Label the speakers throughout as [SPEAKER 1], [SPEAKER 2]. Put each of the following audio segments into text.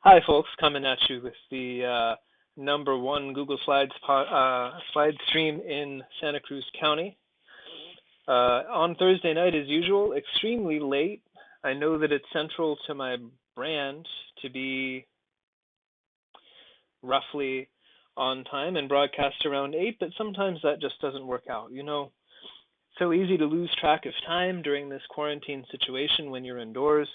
[SPEAKER 1] Hi, folks, coming at you with the number one Google slide stream in Santa Cruz County. On Thursday night, as usual, extremely late. I know that it's central to my brand to be roughly on time and broadcast around 8, but sometimes that just doesn't work out. You know, it's so easy to lose track of time during this quarantine situation when you're indoors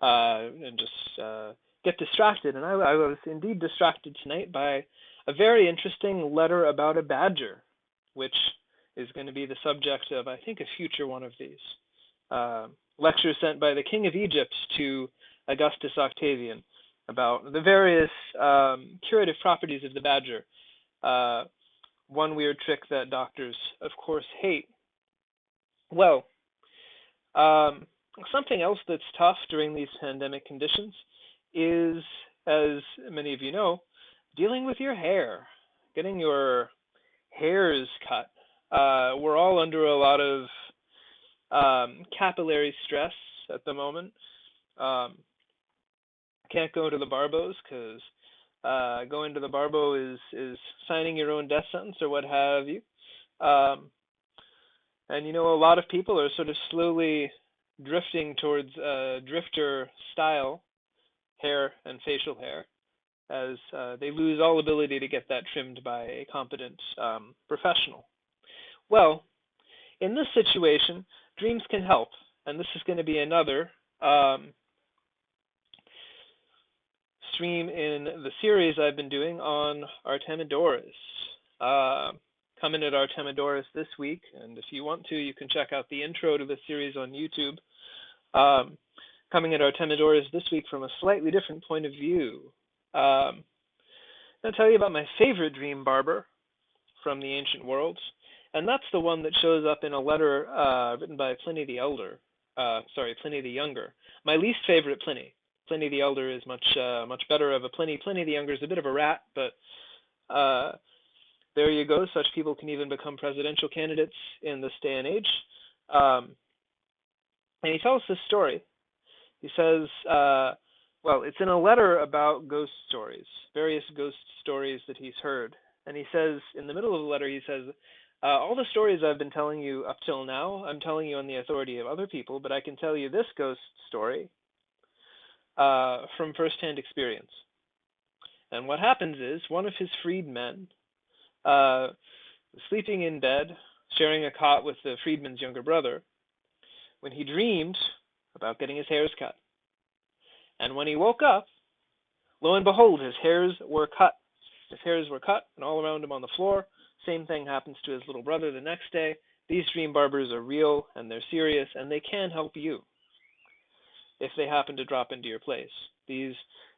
[SPEAKER 1] and just get distracted. And I was indeed distracted tonight by a very interesting letter about a badger, which is going to be the subject of, I think, a future one of these. Lecture sent by the King of Egypt to Augustus Octavian about the various curative properties of the badger. One weird trick that doctors, of course, hate. Well, something else that's tough during these pandemic conditions is, as many of you know, dealing with your hair, getting your hairs cut. We're all under a lot of capillary stress at the moment. Can't go to the barbos because going to the barbo is signing your own death sentence or what have you. And you know, a lot of people are sort of slowly drifting towards drifter style hair and facial hair as they lose all ability to get that trimmed by a competent professional. Well, in this situation, dreams can help, and this is going to be another stream in the series I've been doing on Artemidorus. Coming at Artemidorus this week, and if you want to, you can check out the intro to the series on YouTube. Coming at Artemidorus this week from a slightly different point of view. I'll tell you about my favorite dream barber from the ancient world, and that's the one that shows up in a letter written by Pliny the Elder. Pliny the Younger. My least favorite Pliny. Pliny the Elder is much better of a Pliny. Pliny the Younger is a bit of a rat, but there you go. Such people can even become presidential candidates in this day and age. And he tells this story. He says, well, it's in a letter about ghost stories, various ghost stories that he's heard. And he says, in the middle of the letter, he says, all the stories I've been telling you up till now, I'm telling you on the authority of other people, but I can tell you this ghost story from firsthand experience. And what happens is, one of his freedmen was sleeping in bed, sharing a cot with the freedman's younger brother, when he dreamed about getting his hairs cut. And when he woke up, lo and behold, his hairs were cut. His hairs were cut, and all around him on the floor. Same thing happens to his little brother the next day. These dream barbers are real, and they're serious, and they can help you if they happen to drop into your place. These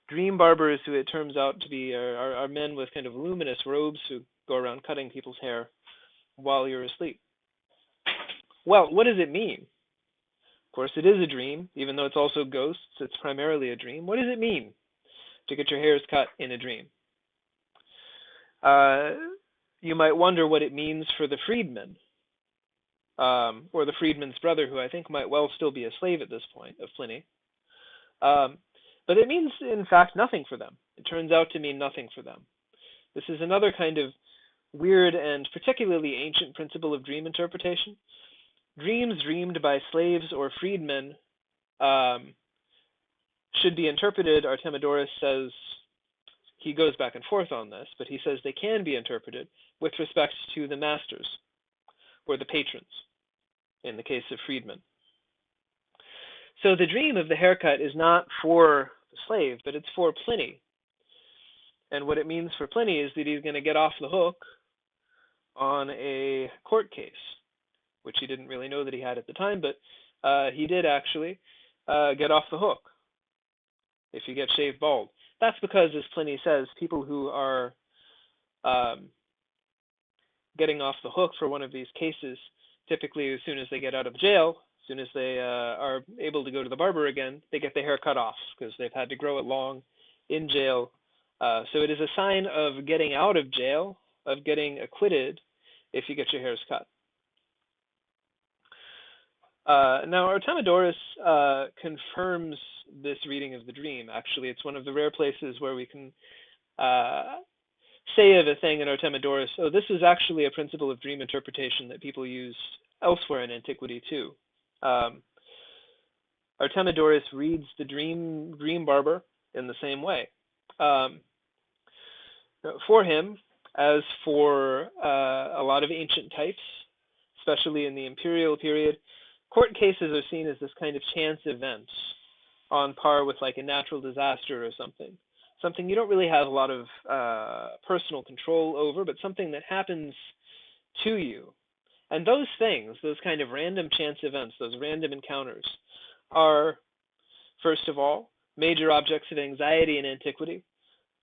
[SPEAKER 1] dream barbers, who it turns out to be are men with kind of luminous robes who go around cutting people's hair while you're asleep. Well, what does it mean? Of course, it is a dream, even though it's also ghosts. It's primarily a dream. What does it mean to get your hairs cut in a dream? You might wonder what it means for the freedman, or the freedman's brother, who I think might well still be a slave at this point, of Pliny. But it means, in fact, nothing for them. It turns out to mean nothing for them. This is another kind of weird and particularly ancient principle of dream interpretation. Dreams dreamed by slaves or freedmen should be interpreted. Artemidorus says, he goes back and forth on this, but he says they can be interpreted with respect to the masters or the patrons in the case of freedmen. So the dream of the haircut is not for the slave, but it's for Pliny. And what it means for Pliny is that he's going to get off the hook on a court case, which he didn't really know that he had at the time, but he did actually get off the hook if you get shaved bald. That's because, as Pliny says, people who are getting off the hook for one of these cases, typically as soon as they get out of jail, as soon as they are able to go to the barber again, they get their hair cut off because they've had to grow it long in jail. So it is a sign of getting out of jail, of getting acquitted, if you get your hairs cut. Now, Artemidorus confirms this reading of the dream. Actually, it's one of the rare places where we can say of a thing in Artemidorus, oh, this is actually a principle of dream interpretation that people use elsewhere in antiquity too. Artemidorus reads the dream barber in the same way. For him, as for a lot of ancient types, especially in the imperial period, court cases are seen as this kind of chance event on par with like a natural disaster or something. Something you don't really have a lot of personal control over, but something that happens to you. And those things, those kind of random chance events, those random encounters, are, first of all, major objects of anxiety in antiquity.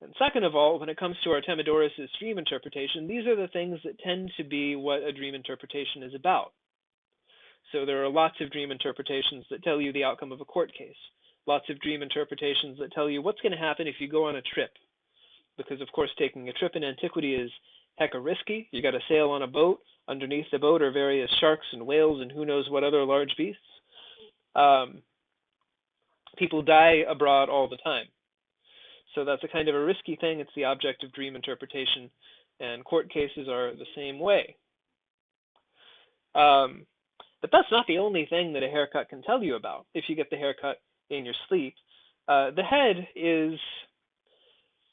[SPEAKER 1] And second of all, when it comes to Artemidorus' dream interpretation, these are the things that tend to be what a dream interpretation is about. So there are lots of dream interpretations that tell you the outcome of a court case. Lots of dream interpretations that tell you what's going to happen if you go on a trip. Because, of course, taking a trip in antiquity is hecka risky. You got to sail on a boat. Underneath the boat are various sharks and whales and who knows what other large beasts. People die abroad all the time. So that's a kind of a risky thing. It's the object of dream interpretation, and court cases are the same way. But that's not the only thing that a haircut can tell you about. If you get the haircut in your sleep, the head is,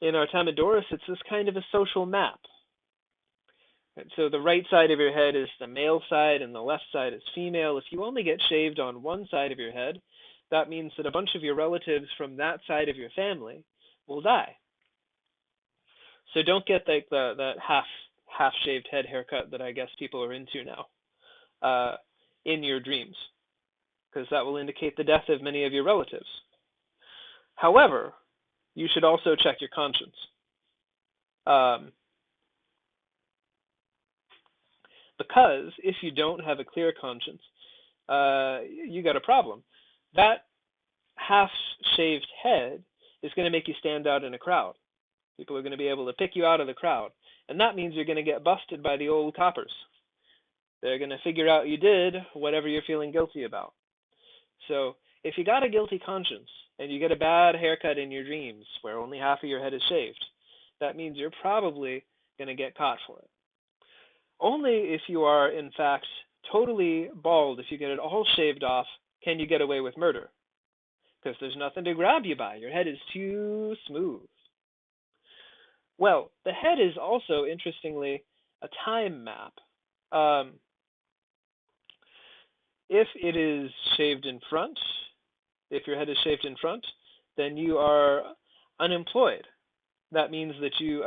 [SPEAKER 1] in Artemidorus, it's this kind of a social map. And so the right side of your head is the male side, and the left side is female. If you only get shaved on one side of your head, that means that a bunch of your relatives from that side of your family will die. So don't get like that half shaved head haircut that I guess people are into now in your dreams, because that will indicate the death of many of your relatives. However, you should also check your conscience. Because if you don't have a clear conscience, you got a problem. That half-shaved head is going to make you stand out in a crowd. People are going to be able to pick you out of the crowd. And that means you're going to get busted by the old coppers. They're going to figure out you did whatever you're feeling guilty about. So if you got a guilty conscience and you get a bad haircut in your dreams where only half of your head is shaved, that means you're probably going to get caught for it. Only if you are, in fact, totally bald, if you get it all shaved off, can you get away with murder. Because there's nothing to grab you by. Your head is too smooth. Well, the head is also, interestingly, a time map. If it is shaved in front, if your head is shaved in front, then you are unemployed. That means that you,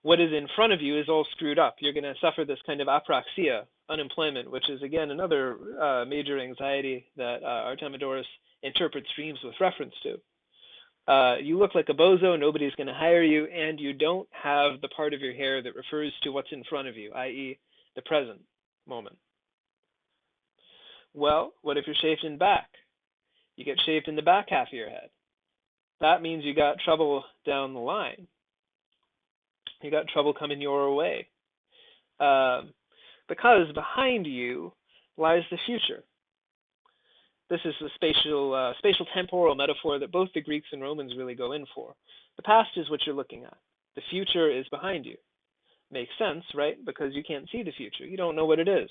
[SPEAKER 1] what is in front of you is all screwed up. You're going to suffer this kind of apraxia, unemployment, which is, again, another major anxiety that Artemidorus interprets dreams with reference to. You look like a bozo, nobody's going to hire you, and you don't have the part of your hair that refers to what's in front of you, i.e. the present moment. Well, what if you're shaved in back? You get shaved in the back half of your head. That means you got trouble down the line. You got trouble coming your way. Because behind you lies the future. This is the spatial temporal metaphor that both the Greeks and Romans really go in for. The past is what you're looking at. The future is behind you. Makes sense, right? Because you can't see the future. You don't know what it is.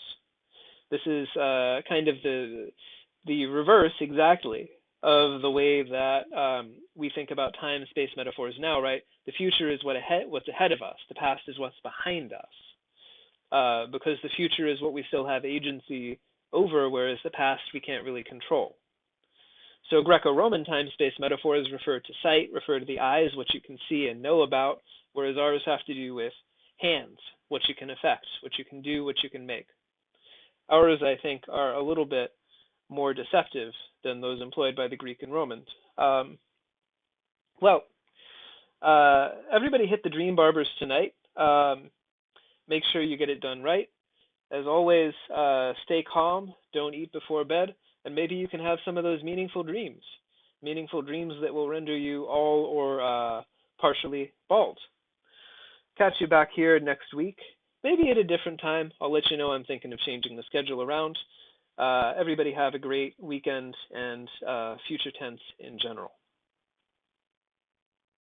[SPEAKER 1] This is kind of the reverse exactly of the way that we think about time and space metaphors now, right? The future is what's ahead of us. The past is what's behind us. Because the future is what we still have agency over, whereas the past we can't really control. So Greco-Roman time-space metaphors refer to sight, refer to the eyes, what you can see and know about, whereas ours have to do with hands, what you can affect, what you can do, what you can make. Ours, I think, are a little bit more deceptive than those employed by the Greek and Romans. Everybody hit the dream barbers tonight. Make sure you get it done right. As always, stay calm, don't eat before bed, and maybe you can have some of those meaningful dreams that will render you all or partially bald. Catch you back here next week, maybe at a different time. I'll let you know I'm thinking of changing the schedule around. Everybody have a great weekend and future tense in general.